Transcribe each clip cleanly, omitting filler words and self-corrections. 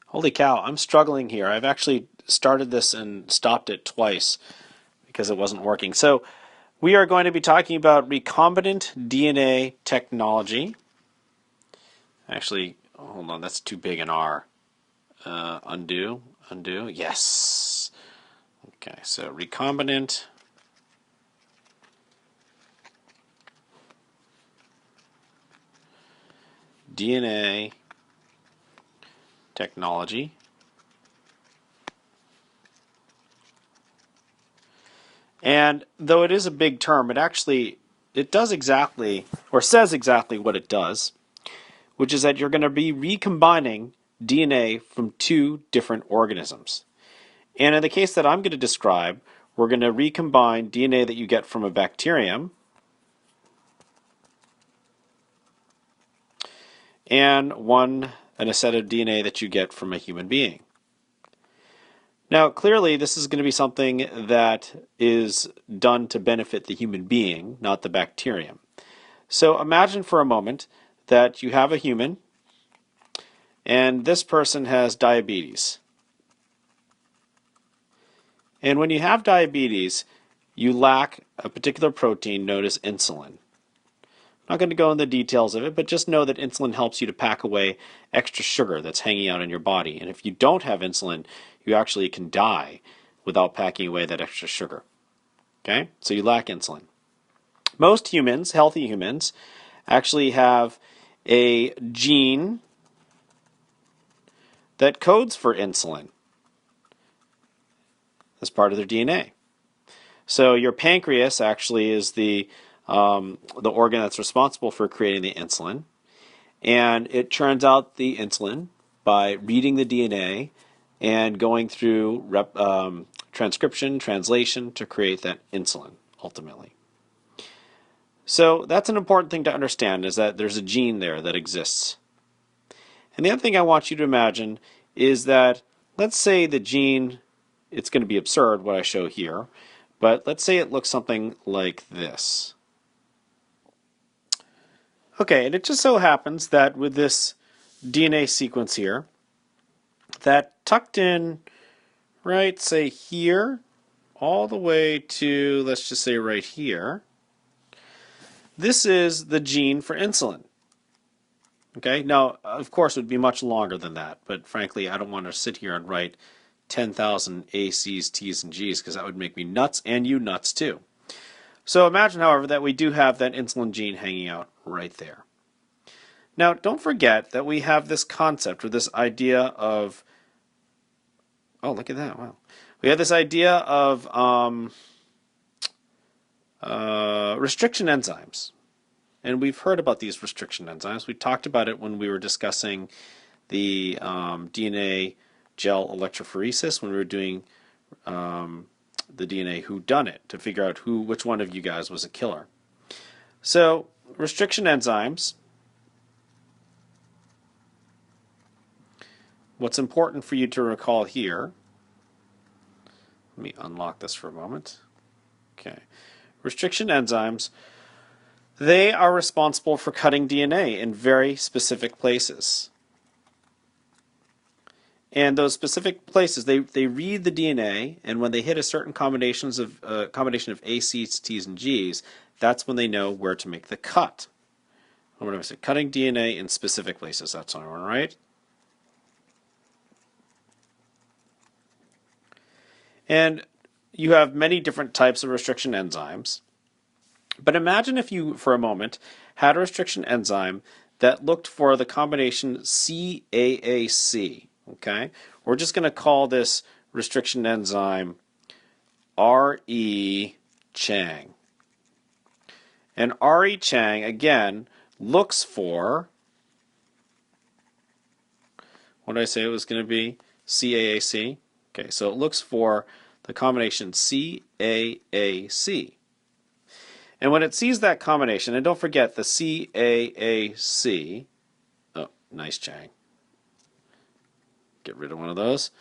Holy cow, I'm struggling here. I've actually started this and stopped it twice because it wasn't working. So, we are going to be talking about recombinant DNA technology. Actually, hold on, that's too big an R. Undo. Yes. Okay, so recombinant DNA technology. And though it is a big term, it does exactly or says exactly what it does, which is that you're going to be recombining DNA from two different organisms. And in the case that I'm going to describe, we're going to recombine DNA that you get from a bacterium and a set of DNA that you get from a human being. Now, clearly, this is going to be something that is done to benefit the human being, not the bacterium. So imagine for a moment that you have a human and this person has diabetes. And when you have diabetes, you lack a particular protein known as insulin. I'm not going to go into the details of it, but just know that insulin helps you to pack away extra sugar that's hanging out in your body. And if you don't have insulin, you actually can die without packing away that extra sugar. Okay? So you lack insulin. Most humans, healthy humans, actually have a gene that codes for insulin as part of their DNA. So your pancreas actually is the organ that's responsible for creating the insulin, and it churns out the insulin by reading the DNA and going through transcription, translation to create that insulin ultimately. So that's an important thing to understand, is that there's a gene there that exists. And the other thing I want you to imagine is that, let's say the gene, it's going to be absurd what I show here, but let's say it looks something like this. Okay, and it just so happens that with this DNA sequence here, that tucked in, right, say here, all the way to, let's just say right here, this is the gene for insulin. Okay, now, of course, it would be much longer than that, but frankly, I don't want to sit here and write 10,000 A, C's, T's, and G's, because that would make me nuts, and you nuts too. So imagine, however, that we do have that insulin gene hanging out right there. Now, don't forget that we have this concept, or this idea of, oh, look at that, wow. We have this idea of restriction enzymes. And we've heard about these restriction enzymes. We talked about it when we were discussing the DNA gel electrophoresis, when we were doing the DNA whodunit, to figure out which one of you guys was a killer. So, restriction enzymes, what's important for you to recall here, let me unlock this for a moment. Okay. Restriction enzymes, they are responsible for cutting DNA in very specific places. And those specific places, they read the DNA, and when they hit a certain combination of A, C's, T's, and G's, that's when they know where to make the cut. What am I saying? Cutting DNA in specific places. That's all right. And you have many different types of restriction enzymes. But imagine if you, for a moment, had a restriction enzyme that looked for the combination CAAC. Okay? We're just going to call this restriction enzyme RE Chang. And RE Chang, again, looks for, what did I say it was going to be? CAAC? Okay, so it looks for the combination CAAC. And when it sees that combination, and don't forget the CAAC, oh, nice Chang. Get rid of one of those.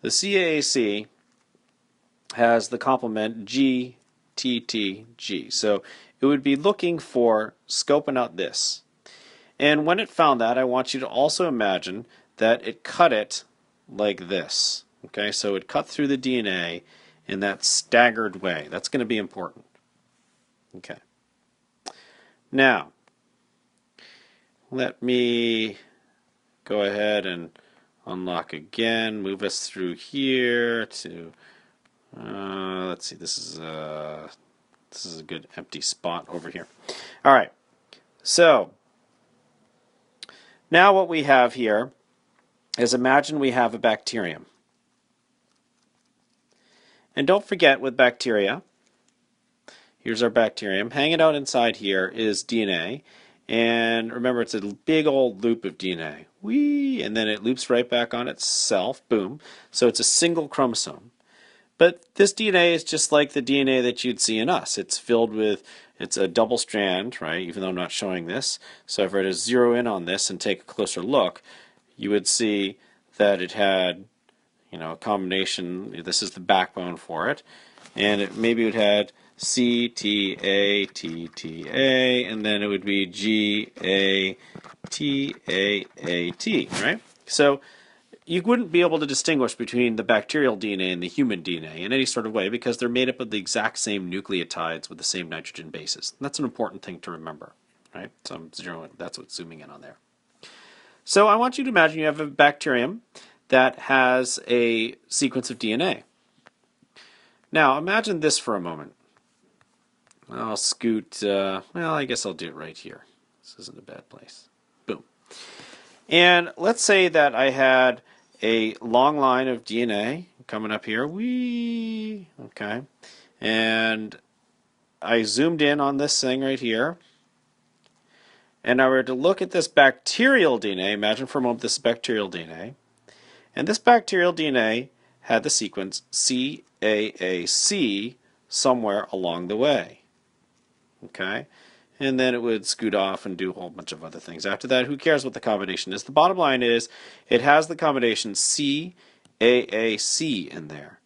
The CAAC has the complement GTTG. So it would be looking for scoping out this. And when it found that, I want you to also imagine that it cut it like this. Okay, so it cut through the DNA in that staggered way. That's going to be important. Okay. Now, let me go ahead and unlock again, move us through here to, let's see, this is a good empty spot over here. All right, so now what we have here is, imagine we have a bacterium. And don't forget, with bacteria, here's our bacterium. Hanging out inside here is DNA. And remember, it's a big old loop of DNA. Whee! And then it loops right back on itself. Boom. So it's a single chromosome. But this DNA is just like the DNA that you'd see in us. It's filled with, it's a double strand, right? Even though I'm not showing this. So if I were to zero in on this and take a closer look, you would see that it had, a combination. This is the backbone for it. And maybe it had C, T, A, T, T, A, and then it would be G, A, T, A, T, right? So you wouldn't be able to distinguish between the bacterial DNA and the human DNA in any sort of way, because they're made up of the exact same nucleotides with the same nitrogen bases. And that's an important thing to remember, right? So that's what's zooming in on there. So I want you to imagine you have a bacterium that has a sequence of DNA. Now imagine this for a moment. I'll scoot, well, I guess I'll do it right here. This isn't a bad place. Boom. And let's say that I had a long line of DNA coming up here. Whee! Okay. And I zoomed in on this thing right here. And I were to look at this bacterial DNA. Imagine for a moment this is bacterial DNA. And this bacterial DNA had the sequence CAAC somewhere along the way. Okay? And then it would scoot off and do a whole bunch of other things. After that, who cares what the combination is? The bottom line is it has the combination CAAC in there.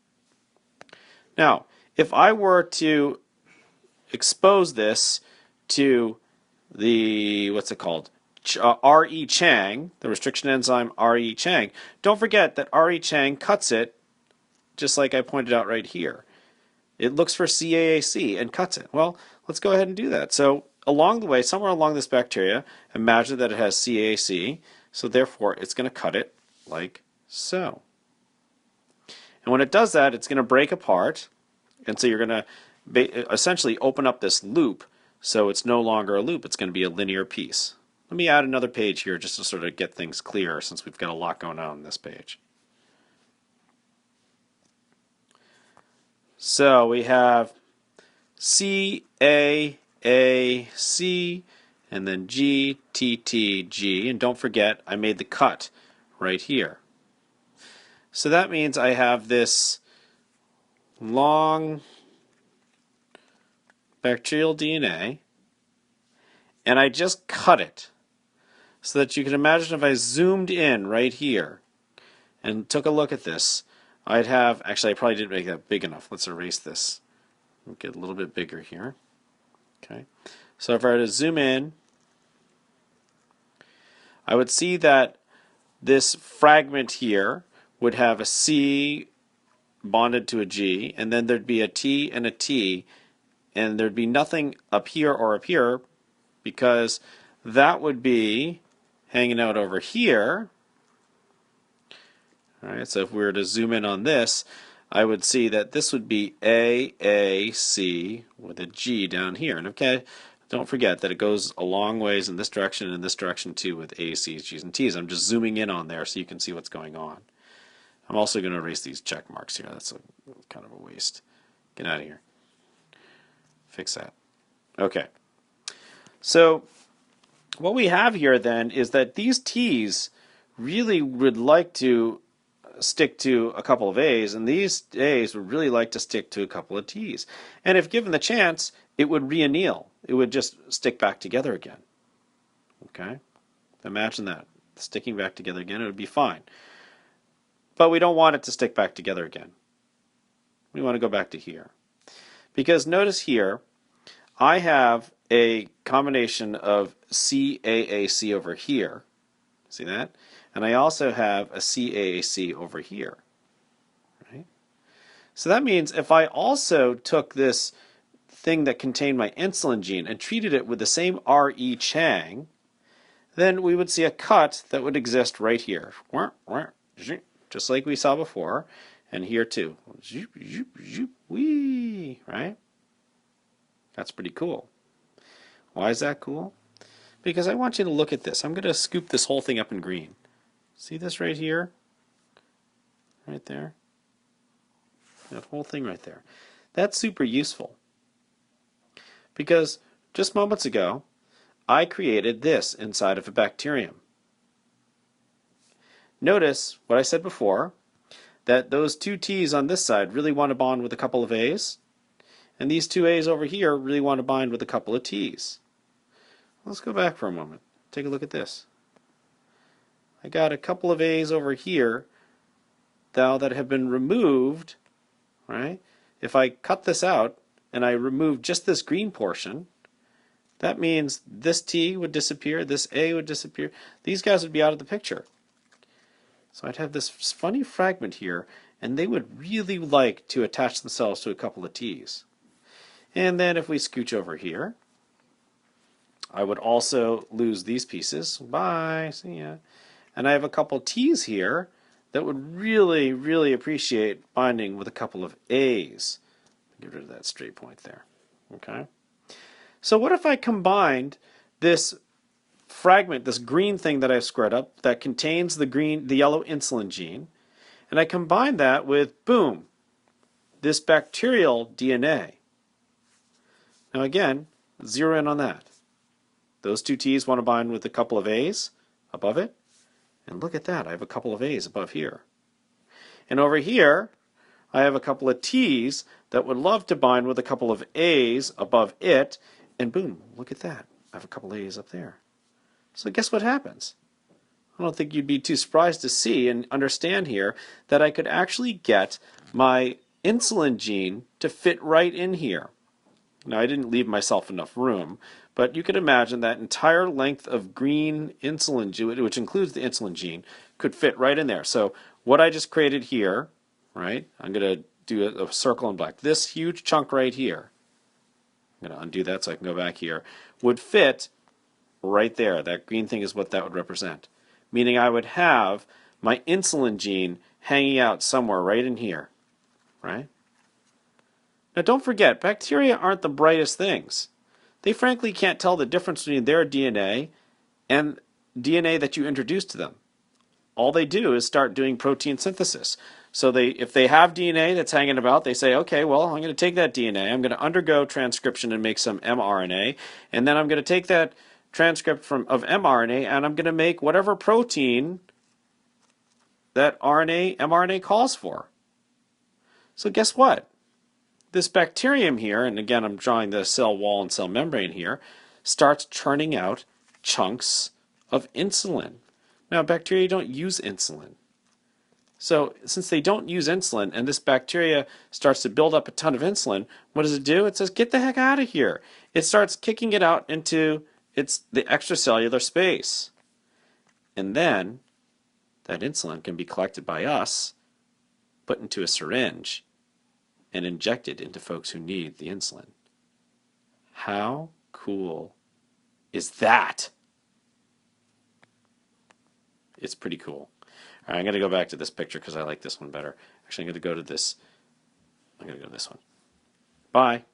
Now, if I were to expose this to the, what's it called? RE Chang, the restriction enzyme RE Chang, don't forget that RE Chang cuts it just like I pointed out right here. It looks for CAAC and cuts it. Well, let's go ahead and do that. So along the way, somewhere along this bacteria, imagine that it has CAAC, so therefore it's going to cut it like so. And when it does that, it's going to break apart, and so you're going to essentially open up this loop, so it's no longer a loop, it's going to be a linear piece. Let me add another page here just to sort of get things clear, since we've got a lot going on this page. So we have CAAC and then GTTG, and don't forget I made the cut right here. So that means I have this long bacterial DNA, and I just cut it so that you can imagine if I zoomed in right here and took a look at this, I'd have, actually I probably didn't make that big enough. Let's erase this. Get a little bit bigger here. Okay. So if I were to zoom in, I would see that this fragment here would have a C bonded to a G, and then there'd be a T and a T, and there'd be nothing up here or up here, because that would be hanging out over here. All right, so if we were to zoom in on this, I would see that this would be AAC with a G down here. And okay, don't forget that it goes a long ways in this direction and in this direction too with ACs, Gs, and Ts. I'm just zooming in on there so you can see what's going on. I'm also going to erase these check marks here. That's kind of a waste. Get out of here. Fix that. Okay. So what we have here then is that these T's really would like to stick to a couple of A's, and these A's would really like to stick to a couple of T's. And if given the chance, it would reanneal. It would just stick back together again. Okay? Imagine that. Sticking back together again, it would be fine. But we don't want it to stick back together again. We want to go back to here. Because notice here, I have a combination of CAAC over here. See that? And I also have a CAAC over here. Right? So that means if I also took this thing that contained my insulin gene and treated it with the same R.E. Chang, then we would see a cut that would exist right here. Just like we saw before. And here too. Whee! Right? That's pretty cool. Why is that cool? Because I want you to look at this. I'm going to scoop this whole thing up in green. See this right here? Right there? That whole thing right there. That's super useful. Because just moments ago, I created this inside of a bacterium. Notice what I said before, that those two T's on this side really want to bond with a couple of A's, and these two A's over here really want to bind with a couple of T's. Let's go back for a moment. Take a look at this. I got a couple of A's over here now that have been removed, right? If I cut this out and I remove just this green portion, that means this T would disappear, this A would disappear. These guys would be out of the picture. So I'd have this funny fragment here, and they would really like to attach themselves to a couple of T's. And then if we scooch over here, I would also lose these pieces. Bye, see ya. And I have a couple T's here that would really, really appreciate binding with a couple of A's. Get rid of that straight point there. Okay. So what if I combined this fragment, this green thing that I've squared up that contains the yellow insulin gene, and I combine that with, boom, this bacterial DNA. Now again, zero in on that. Those two T's want to bind with a couple of A's above it, and look at that, I have a couple of A's above here. And over here, I have a couple of T's that would love to bind with a couple of A's above it, and boom, look at that, I have a couple of A's up there. So guess what happens? I don't think you'd be too surprised to see and understand here that I could actually get my insulin gene to fit right in here. Now I didn't leave myself enough room, but you could imagine that entire length of green insulin gene, which includes the insulin gene, could fit right in there. So what I just created here, right, I'm going to do a circle in black. This huge chunk right here, I'm going to undo that so I can go back here, would fit right there. That green thing is what that would represent. Meaning I would have my insulin gene hanging out somewhere right in here. Right? Now don't forget, bacteria aren't the brightest things. They frankly can't tell the difference between their DNA and DNA that you introduce to them. All they do is start doing protein synthesis. So if they have DNA that's hanging about, they say, okay, well, I'm going to take that DNA, I'm going to undergo transcription and make some mRNA, and then I'm going to take that transcript of mRNA, and I'm going to make whatever protein that mRNA calls for. So guess what? This bacterium here, and again I'm drawing the cell wall and cell membrane here, starts churning out chunks of insulin. Now bacteria don't use insulin. So since they don't use insulin and this bacteria starts to build up a ton of insulin, what does it do? It says, get the heck out of here. It starts kicking it out into the extracellular space. And then that insulin can be collected by us, put into a syringe, and injected into folks who need the insulin. How cool is that? It's pretty cool. All right, I'm going to go back to this picture because I like this one better. Actually, I'm going to go to this. I'm going to go to this one. Bye.